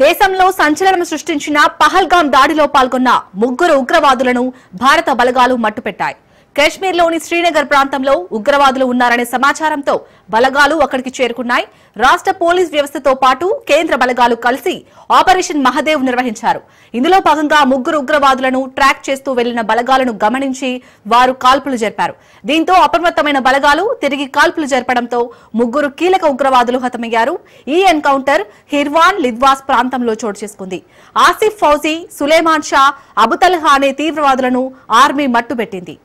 దేశంలో సంచలనం సృష్టించిన పహల్గాం దాడిలో పాల్గొన్న ముగ్గురు ఉగ్రవాదులను భారత బలగాలు మట్టుపెట్టాయి. కశ్మీర్లోని శ్రీనగర్ ప్రాంతంలో ఉగ్రవాదులు ఉన్నారనే సమాచారంతో బలగాలు అక్కడికి చేరుకున్నాయి. రాష్ట్ర పోలీస్ వ్యవస్థతో పాటు కేంద్ర బలగాలు కలిసి ఆపరేషన్ మహదేవ్ నిర్వహించారు. ఇందులో భాగంగా ముగ్గురు ఉగ్రవాదులను ట్రాక్ చేస్తూ వెళ్లిన బలగాలను గమనించి వారు కాల్పులు జరిపారు. దీంతో అప్రమత్తమైన బలగాలు తిరిగి కాల్పులు జరపడంతో ముగ్గురు కీలక ఉగ్రవాదులు హతమయ్యారు. ఈ ఎన్కౌంటర్ హిర్వాన్ లిద్వాస్ ప్రాంతంలో చోటు చేసుకుంది. ఆసిఫ్ ఫౌజీ, సులేమాన్ షా, అబుతల్హా అనే తీవ్రవాదులను ఆర్మీ మట్టుబెట్టింది.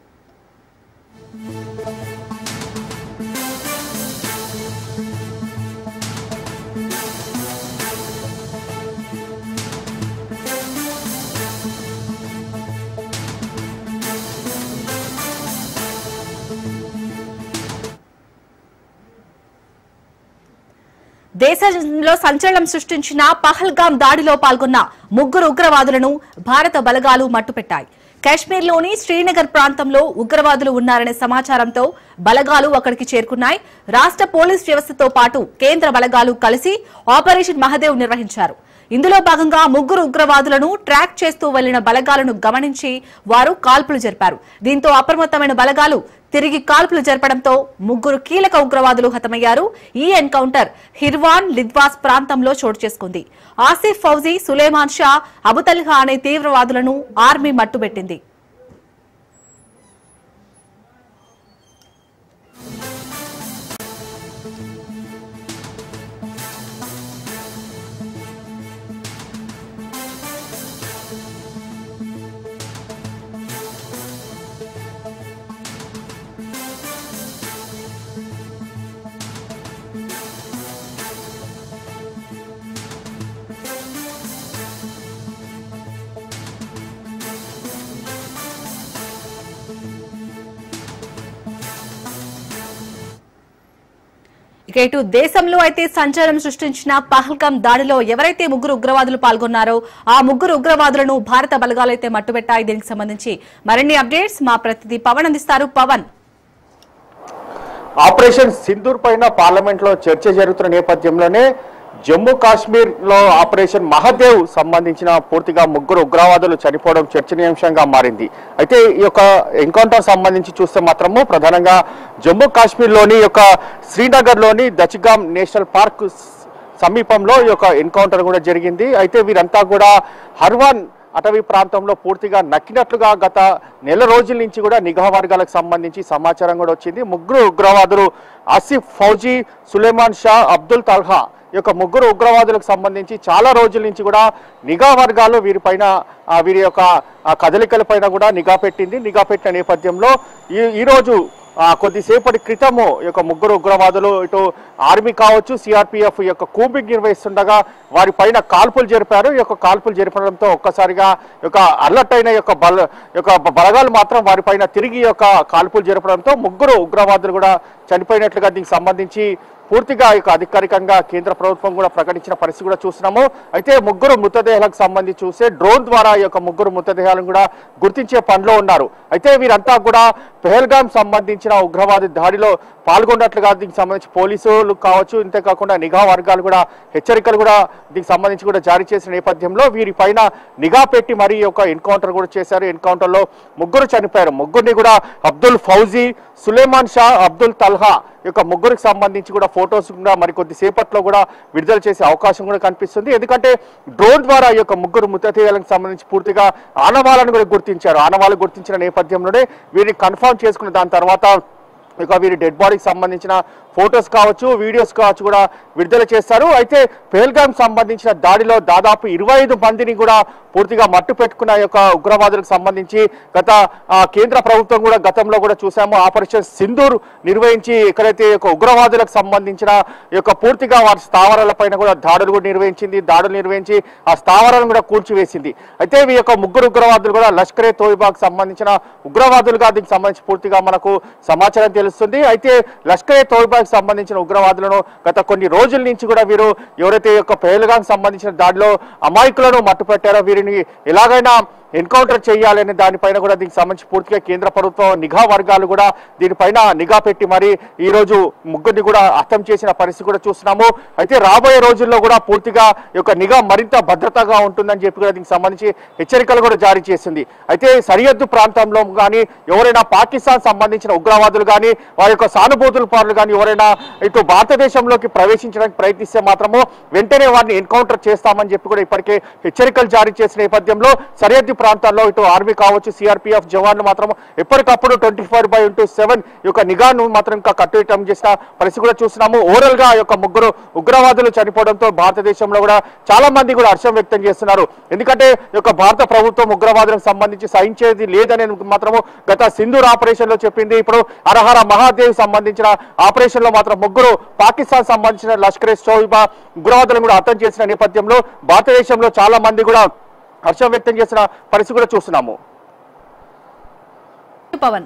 దేశంలో సంచలనం సృష్టించిన పహల్గాం దాడిలో పాల్గొన్న ముగ్గురు ఉగ్రవాదులను భారత బలగాలు మట్టుపెట్టాయి. కశ్మీర్లోని శ్రీనగర్ ప్రాంతంలో ఉగ్రవాదులు ఉన్నారనే సమాచారంతో బలగాలు అక్కడికి చేరుకున్నాయి. రాష్ట్ర పోలీస్ వ్యవస్థతో పాటు కేంద్ర బలగాలు కలిసి ఆపరేషన్ మహదేవ్ నిర్వహించారు. ఇందులో భాగంగా ముగ్గురు ఉగ్రవాదులను ట్రాక్ చేస్తూ వెళ్లిన బలగాలను గమనించి వారు కాల్పులు జరిపారు. దీంతో అప్రమత్తమైన బలగాలు తిరిగి కాల్పులు జరపడంతో ముగ్గురు కీలక ఉగ్రవాదులు హతమయ్యారు. ఈ ఎన్కౌంటర్ హిర్వాన్ లిద్వాస్ ప్రాంతంలో చోటు చేసుకుంది. ఆసిఫ్ ఫౌజీ, సులేమాన్ షా, అబుతల్హా అనే తీవ్రవాదులను ఆర్మీ మట్టుబెట్టింది. ఇక ఇటు దేశంలో అయితే సంచలనం సృష్టించిన పహల్గాం దాడిలో ఎవరైతే ముగ్గురు ఉగ్రవాదులు పాల్గొన్నారో ఆ ముగ్గురు ఉగ్రవాదులను భారత బలగాలు అయితే మట్టుబెట్టాయి. దీనికి సంబంధించి మరిన్ని అప్డేట్స్ మా ప్రతినిధి పవన్ అందిస్తారు. పవన్, ఆపరేషన్ సింధూర్ పైన పార్లమెంట్ లో చర్చ జరుగుతున్న నేపథ్యంలోనే జమ్మూ కాశ్మీర్ లో ఆపరేషన్ మహదేవ్ సంబంధించిన పూర్తిగా ముగ్గురు ఉగ్రవాదులు చనిపోవడం చర్చనీయాంశంగా మారింది. అయితే ఈ యొక్క ఎన్కౌంటర్ సంబంధించి చూస్తే మాత్రము ప్రధానంగా జమ్మూ కాశ్మీర్ లోని యొక్క శ్రీనగర్ లోని దచ్గామ్ నేషనల్ పార్క్ సమీపంలో ఈ యొక్క ఎన్కౌంటర్ కూడా జరిగింది. అయితే వీరంతా కూడా హర్వాన్ అటవీ ప్రాంతంలో పూర్తిగా నక్కినట్లుగా గత నెల రోజుల నుంచి కూడా నిఘా వర్గాలకు సంబంధించి సమాచారం కూడా వచ్చింది. ముగ్గురు ఉగ్రవాదులు ఆసిఫ్ ఫౌజీ, సులేమాన్ షా, అబ్దుల్ తల్హా ఈ యొక్క ముగ్గురు ఉగ్రవాదులకు సంబంధించి చాలా రోజుల నుంచి కూడా నిఘా వర్గాలు వీరి యొక్క కదలికలపైన కూడా నిఘా పెట్టిన నేపథ్యంలో ఈరోజు కొద్దిసేపటి క్రితము ఈ యొక్క ముగ్గురు ఉగ్రవాదులు ఇటు ఆర్మీ కావచ్చు, సిఆర్పిఎఫ్ యొక్క కూంబింగ్ నిర్వహిస్తుండగా వారి పైన కాల్పులు జరిపారు. ఈ యొక్క కాల్పులు జరపడంతో ఒక్కసారిగా అలర్ట్ అయిన బలగాలు మాత్రం వారి పైన తిరిగి కాల్పులు జరపడంతో ముగ్గురు ఉగ్రవాదులు కూడా చనిపోయినట్లుగా దీనికి సంబంధించి పూర్తిగా అధికారికంగా కేంద్ర ప్రభుత్వం కూడా ప్రకటించిన పరిస్థితి కూడా చూస్తున్నాము. అయితే ముగ్గురు మృతదేహాలకు సంబంధించి చూస్తే డ్రోన్ ద్వారా ఈ యొక్క ముగ్గురు మృతదేహాలను కూడా గుర్తించే పనిలో ఉన్నారు. అయితే వీరంతా కూడా పహల్గాం సంబంధించిన ఉగ్రవాద దాడిలో పాల్గొన్నట్లుగా దీనికి సంబంధించి పోలీసులు కావచ్చు, ఇంతేకాకుండా నిఘా వర్గాలు కూడా హెచ్చరికలు కూడా దీనికి సంబంధించి కూడా జారీ చేసిన నేపథ్యంలో వీరి పైన నిఘా పెట్టి మరీ ఎన్కౌంటర్ కూడా చేశారు. ఎన్కౌంటర్ లో ముగ్గురు చనిపోయారు. ముగ్గురిని కూడా అబ్దుల్ ఫౌజీ, సులేమాన్ షా, అబ్దుల్ తల్హా యొక్క ముగ్గురికి సంబంధించి కూడా ఫొటోస్ కూడా మరికొద్ది సేపట్లో కూడా విడుదల చేసే అవకాశం కూడా కనిపిస్తుంది. ఎందుకంటే డ్రోన్ ద్వారా ఈ యొక్క ముగ్గురు మృతదేహాలకు సంబంధించి పూర్తిగా ఆనవాళ్ళను కూడా గుర్తించారు. ఆనవాళ్ళు గుర్తించిన నేపథ్యంలోనే వీరిని కన్ఫర్మ్ చేసుకున్న దాని తర్వాత వీరి డెడ్ బాడీకి సంబంధించిన ఫొటోస్ కావచ్చు, వీడియోస్ కావచ్చు కూడా విడుదల చేస్తారు. అయితే పహల్గాం సంబంధించిన దాడిలో దాదాపు 25 మందిని కూడా పూర్తిగా మట్టు పెట్టుకున్న యొక్క ఉగ్రవాదులకు సంబంధించి గత కేంద్ర ప్రభుత్వం కూడా గతంలో కూడా చూసాము. ఆపరేషన్ సింధూర్ నిర్వహించి ఎక్కడైతే ఉగ్రవాదులకు సంబంధించిన పూర్తిగా వారి స్థావరాలపైన కూడా దాడులు నిర్వహించి ఆ స్థావరాలను కూడా కూల్చివేసింది. అయితే ఈ యొక్క ముగ్గురు ఉగ్రవాదులు కూడా లష్కరే తోయిబాకు సంబంధించిన ఉగ్రవాదులుగా దీనికి సంబంధించి పూర్తిగా మనకు సమాచారం తెలుస్తుంది. అయితే లష్కరే తోయిబాకు సంబంధించిన ఉగ్రవాదులను గత కొన్ని రోజుల నుంచి కూడా వీరు ఎవరైతే పహల్గాం సంబంధించిన దాడిలో అమాయకులను మట్టుపెట్టారో వీరిని ఎలాగైనా ఎన్కౌంటర్ చేయాలనే దానిపైన కూడా దీనికి సంబంధించి పూర్తిగా కేంద్ర ప్రభుత్వం నిఘా వర్గాలు కూడా దీనిపైన నిఘా పెట్టి మరి ఈ రోజు ముగ్గురిని కూడా హతం చేసిన పరిస్థితి కూడా చూస్తున్నాము. అయితే రాబోయే రోజుల్లో కూడా పూర్తిగా ఈ యొక్క నిఘా మరింత భద్రతగా ఉంటుందని చెప్పి కూడా దీనికి సంబంధించి హెచ్చరికలు కూడా జారీ చేసింది. అయితే సరిహద్దు ప్రాంతంలో కానీ ఎవరైనా పాకిస్తాన్ సంబంధించిన ఉగ్రవాదులు కానీ వారి యొక్క సానుభూతుల పరులు కానీ ఎవరైనా ఇటు భారతదేశంలోకి ప్రవేశించడానికి ప్రయత్నిస్తే మాత్రము వెంటనే వారిని ఎన్కౌంటర్ చేస్తామని చెప్పి కూడా ఇప్పటికే హెచ్చరికలు జారీ చేసిన నేపథ్యంలో సరిహద్దు ప్రాంతాల్లో ఇటు ఆర్మీ కావచ్చు, సిఆర్పిఎఫ్ జవాన్లు మాత్రం ఎప్పటికప్పుడు 24/7 ఈ యొక్క నిఘాను మాత్రం ఇంకా కట్టుదిట్టం చేసిన పరిస్థితి కూడా చూస్తున్నాము. ఓవరాల్ గా ఈ యొక్క ముగ్గురు ఉగ్రవాదులు చనిపోవడంతో భారతదేశంలో కూడా చాలా మంది కూడా హర్షం వ్యక్తం చేస్తున్నారు. ఎందుకంటే ఈ యొక్క భారత ప్రభుత్వం ఉగ్రవాదులకు సంబంధించి సహించేది లేదని మాత్రము గత సింధూర్ ఆపరేషన్ లో చెప్పింది. ఇప్పుడు హరహర మహాదేవ్ సంబంధించిన ఆపరేషన్ లో మాత్రం ముగ్గురు పాకిస్తాన్ సంబంధించిన లష్కర్-ఏ-తోయిబా ఉగ్రవాదులను కూడా హతం చేసిన నేపథ్యంలో భారతదేశంలో చాలా మంది కూడా హర్షం వ్యక్తం చేసిన పరిస్థితి కూడా చూస్తున్నాము. పవన్.